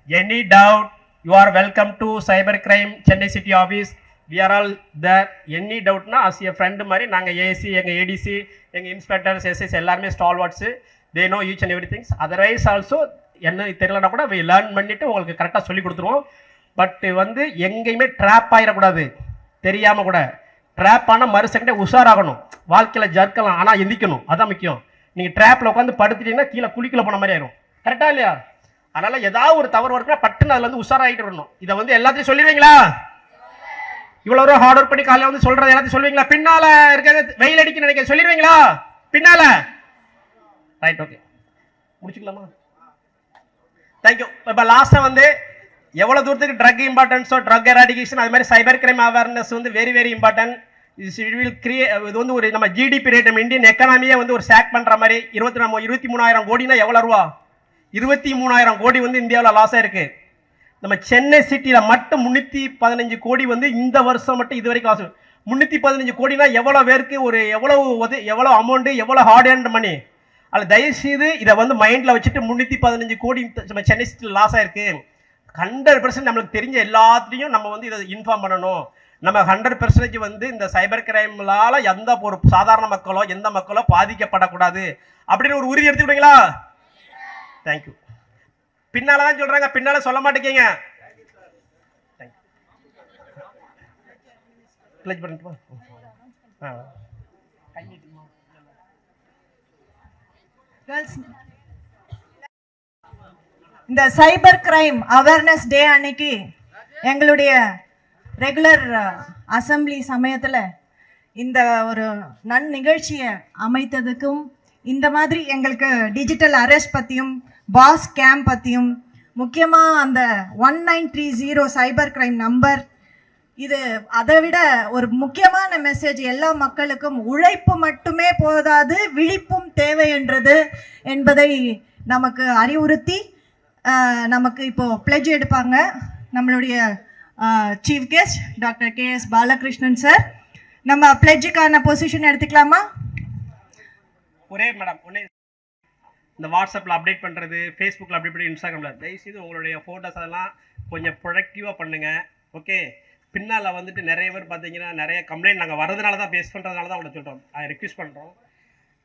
Any doubt, you are welcome to Cybercrime Chennai City Office. We are all there. Any doubt na as a friend மாதிரி நாங்க AC எங்க ADC எங்க inspectors SS எல்லாருமே stalwarts they know each and everything. Otherwise also என்ன தெரியலனா கூட we learn பண்ணிட்டு உங்களுக்கு கரெக்ட்டா சொல்லி கொடுத்துருவோம். பட் வந்து எங்கேயுமே ட்ராப் ஆயிடக்கூடாது. தெரியாம கூட ட்ராப் ஆன மறு செகண்டே உஷாராகணும். வாழ்க்கையில ஜர்க்கலாம் ஆனா எந்திக்கணும். அதான் முக்கியம். நீங்க ட்ராப்ல உட்கார்ந்து படுத்துட்டீங்கன்னா கீழே குளிக்கல போன மாதிரி ஆயிரும். கரெக்டா இல்லையா? அதனால ஏதாவது ஒரு தவறு வருதுன்னா பட்டுன்னு அதுல இருந்து உஷாராயிட்டு வரணும். இதை வந்து எல்லாத்தையும் சொல்லிடுவீங்களா? இவ்வளவு ஹார்ட் ஒர்க் பண்ணி காலையில வந்து சொல்றது எல்லாத்தையும் சொல்லுவீங்களா? பின்னால இருக்கிறது வெயில் அடிக்க நினைக்க சொல்லிடுவீங்களா? பின்னால ரைட், ஓகே, முடிச்சுக்கலாமா? தேங்க்யூ. இப்போ லாஸ்டா வந்து எவ்வளவு தூரத்துக்கு ட்ரக் இம்பார்ட்டன்ஸோ ட்ரக் எராடிகேஷன் அது மாதிரி சைபர் கிரைம் அவேர்னஸ் வந்து வெரி வெரி இம்பார்ட்டன்ட். இது வந்து ஒரு நம்ம ஜிடிபி ரேட் நம்ம இந்தியன் எக்கானமியே வந்து ஒரு சேக் பண்ற மாதிரி 23,000 கோடினா எவ்வளவு ரூபா? 23,000 கோடி வந்து இந்தியாவில் லாஸ் ஆயிருக்கு. நம்ம சென்னை சிட்டியில மட்டும் 315 கோடி வந்து இந்த வருஷம் மட்டும் இது வரைக்கும் லாஸ். 315 கோடினா எவ்வளவு பேருக்கு ஒரு எவ்வளவு அமௌண்ட், எவ்வளவு ஹார்ட் ஏர்ன்ட் மணி. அதில் தயவுசெய்து இதை வந்து மைண்ட்ல வச்சுட்டு 315 கோடி நம்ம சென்னை சிட்டியில் லாஸ் ஆயிருக்கு. 100% நம்மளுக்கு தெரிஞ்ச எல்லாத்தையும் நம்ம வந்து இதை இன்ஃபார்ம் பண்ணணும். நம்ம 100% வந்து இந்த சைபர் கிரைம்லால எந்த ஒரு சாதாரண மக்களோ எந்த மக்களோ பாதிக்கப்படக்கூடாது அப்படின்னு ஒரு உறுதி எடுத்துக்கிட்டீங்களா? தேங்க்யூ. பின்னால தான் சொல்றாங்க, பின்னால சொல்ல மாட்டேங்க. இந்த சைபர் கிரைம் அவேர்னஸ் டே அன்னைக்கு எங்களுடைய ரெகுலர் அசம்பிளி சமயத்தில் இந்த ஒரு நிகழ்ச்சியை அமைத்ததுக்கும் இந்த மாதிரி எங்களுக்கு டிஜிட்டல் அரெஸ்ட் பற்றியும் பாஸ் கேம்ப் பற்றியும் முக்கியமாக அந்த 1930 சைபர் கிரைம் நம்பர், இது அதை விட ஒரு முக்கியமான மெசேஜ் எல்லா மக்களுக்கும் உழைப்பு மட்டுமே போதாது விழிப்பும் தேவை என்றது என்பதை நமக்கு அறிவுறுத்தி நமக்கு இப்போ பிளெட்ஜ் எடுப்பாங்க நம்மளுடைய chief guest doctor KS Balakrishnan sir. நம்ம பிளெட்ஜுக்கான பொசிஷன் எடுத்துக்கலாமா? ஒரே மேடம் இந்த வாட்ஸ்அப்பில் அப்டேட் பண்ணுறது, ஃபேஸ்புக்கில் அப்டேட் பண்ணி இன்ஸ்டாகிராமில் தயவுசெய்து உங்களுடைய ஃபோட்டோஸ் அதெல்லாம் கொஞ்சம் ப்ரொடக்டிவாக பண்ணுங்கள். ஓகே, பின்னால் வந்துட்டு நிறைய பேர் பார்த்தீங்கன்னா நிறைய கம்ப்ளைண்ட் நாங்கள் வரதுனால தான் பேஸ் பண்ணுறதுனால தான் உங்களை சொல்கிறோம். அதை ரெக்வெஸ்ட் பண்ணுறோம்.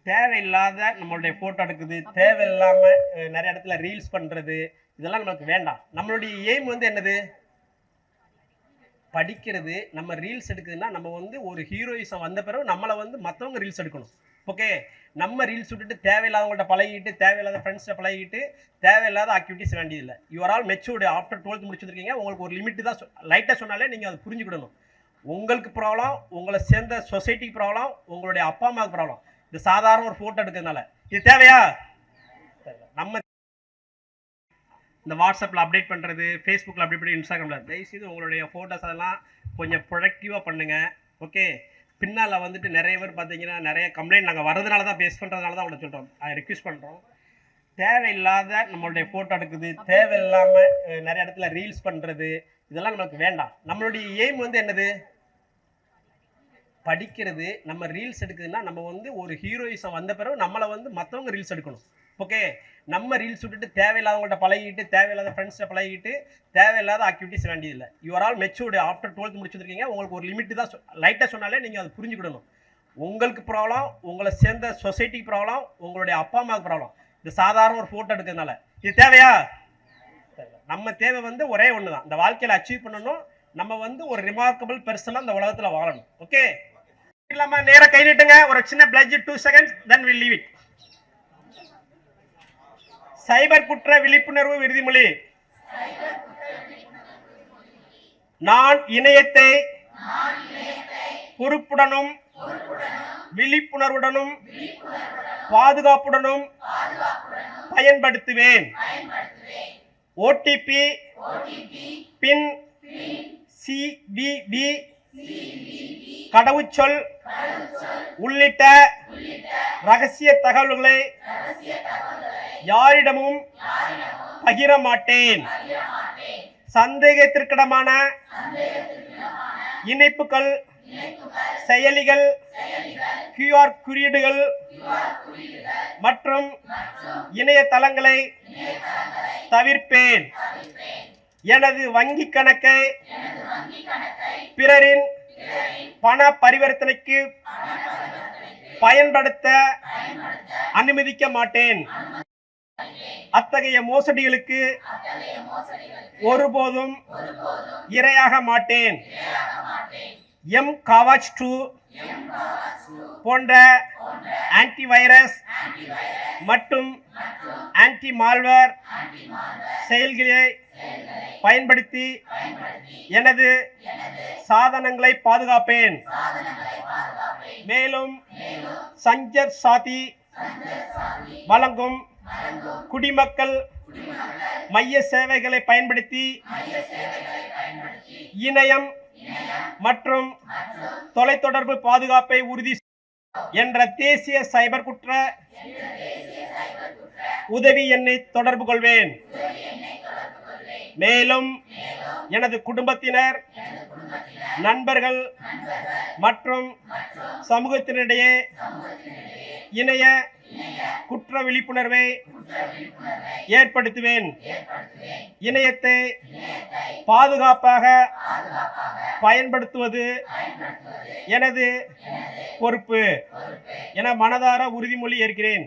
தேவையில்லாத நம்மளுடைய ஃபோட்டோ எடுக்குது, தேவையில்லாமல் நிறைய இடத்துல ரீல்ஸ் பண்ணுறது, இதெல்லாம் நமக்கு வேண்டாம். நம்மளுடைய எய்ம் வந்து என்னது? படிக்கிறது. நம்ம ரீல்ஸ் எடுக்குதுன்னா நம்ம வந்து ஒரு ஹீரோயிசம் வந்த பிறகு நம்மளை வந்து மற்றவங்க ரீல்ஸ் எடுக்கணும். ஓகே, நம்ம ரீல்ஸ் விட்டுட்டு தேவையில்லாதவங்கள்ட்ட பழகிட்டு தேவையில்லாத ஃப்ரெண்ட்ஸ்ட்டை பழகிட்டு தேவையில்லாத ஆக்டிவிட்டிஸ் வேண்டியதில்லை. You're all matured. After 12th முடிச்சுருக்கீங்க. உங்களுக்கு ஒரு லிமிட்டு தான் லைட்டாக சொன்னாலே நீங்கள் அதை புரிஞ்சுக்கிடணும். உங்களுக்கு ப்ராப்ளம், உங்களை சேர்ந்த சொசைட்டிக்கு ப்ராப்ளம், உங்களுடைய அப்பா அம்மாவுக்கு ப்ராப்ளம். இது சாதாரண ஒரு ஃபோட்டோ எடுக்கிறதுனால இது தேவையா? நம்ம இந்த வாட்ஸ்அப்பில் அப்டேட் பண்ணுறது, ஃபேஸ்புக்கில் அப்டேட் பண்ணி இன்ஸ்டாகிராமில் தயவுசெய்து உங்களுடைய ஃபோட்டோஸ் அதெல்லாம் கொஞ்சம் ப்ரொடக்டிவாக பண்ணுங்கள். ஓகே, பின்னால் வந்துட்டு நிறைய பேர் பார்த்தீங்கன்னா நிறைய கம்ப்ளைண்ட் நாங்கள் வரதுனால தான் பேஸ் பண்ணுறதுனால தான் உங்களை சொல்கிறோம். அதை ரெக்வெஸ்ட் பண்ணுறோம். தேவையில்லாத நம்மளுடைய ஃபோட்டோ எடுக்குது, தேவையில்லாமல் நிறைய இடத்துல ரீல்ஸ் பண்ணுறது, இதெல்லாம் நமக்கு வேண்டாம். நம்மளுடைய எய்ம் வந்து என்னது? படிக்கிறது. நம்ம ரீல்ஸ் எடுக்குதுன்னா நம்ம வந்து ஒரு ஹீரோயிசம் வந்த பிறகு நம்மளை வந்து மற்றவங்க ரீல்ஸ் எடுக்கணும். ஓகே, நம்ம ரீல்ஸ் விட்டுட்டு தேவையில்லாதவங்கள்ட்ட பழகிட்டு தேவையில்லாத ஃப்ரெண்ட்ஸ்ட்டை பழகிட்டு தேவையில்லாத ஆக்டிவிட்டிஸ் வேண்டியதில்லை. You're all matured. After 12th முடிச்சுருக்கீங்க. உங்களுக்கு ஒரு லிமிட்டு தான் லைட்டாக சொன்னாலே நீங்கள் அதை புரிஞ்சுக்கிடணும். உங்களுக்கு ப்ராப்ளம், உங்களை சேர்ந்த சொசைட்டிக்கு ப்ராப்ளம், உங்களுடைய அப்பா அம்மாவுக்கு ப்ராப்ளம். இது சாதாரண ஒரு ஃபோட்டோ எடுக்கிறதுனால இது தேவையா? நம்ம தேவை வந்து ஒரே ஒன்று தான். இந்த வாழ்க்கையில் அச்சீவ் பண்ணணும். நம்ம வந்து ஒரு ரிமார்க்கபிள் பெர்சனாக இந்த உலகத்தில் வாழணும். ஓகே, இல்லாமல் நேராக கை நீட்டுங்க. ஒரு சின்ன fledged 2 seconds, then we'll leave it. சைபர் குற்ற விழிப்புணர்வு உறுதிமொழி. நான் இணையத்தை பொறுப்புடனும் விழிப்புணர்வுடனும் பாதுகாப்புடனும் பயன்படுத்துவேன். OTP, பின், CVV, கடவுச்சொல் உள்ளிட்ட ரகசிய தகவல்களை யாரிடமும் பகிர மாட்டேன். சந்தேகத்திற்கிடமான இணைப்புகள் செயலிகள், QR குறியீடுகள் மற்றும் இணையதளங்களை தவிர்ப்பேன். எனது வங்கி கணக்கை பிறரின் பண பரிவர்த்தனைக்கு பயன்படுத்த அனுமதிக்க மாட்டேன். அத்தகைய மோசடிகளுக்கு ஒருபோதும் இரையாக மாட்டேன். கவாச் 2 போன்ற ஆன்டிவைரஸ் மற்றும் ஆன்டி மால்வேர் செயல்களை பயன்படுத்தி எனது சாதனங்களை பாதுகாப்பேன். மேலும் சஞ்சர் சாதி வழங்கும் குடிமக்கள் மைய சேவைகளை பயன்படுத்தி இணையம் மற்றும் தொலைத்தொடர்பு பாதுகாப்பை உறுதி என்ற தேசிய சைபர் குற்ற உதவி எண்ணை தொடர்பு கொள்வேன். மேலும் எனது குடும்பத்தினர், நண்பர்கள் மற்றும் சமூகத்தினரிடையே இணைய குற்ற விழிப்புணர்வை ஏற்படுத்துவேன். இணையத்தை பாதுகாப்பாக பயன்படுத்துவது எனது பொறுப்பு என மனதார உறுதிமொழி ஏற்கிறேன்.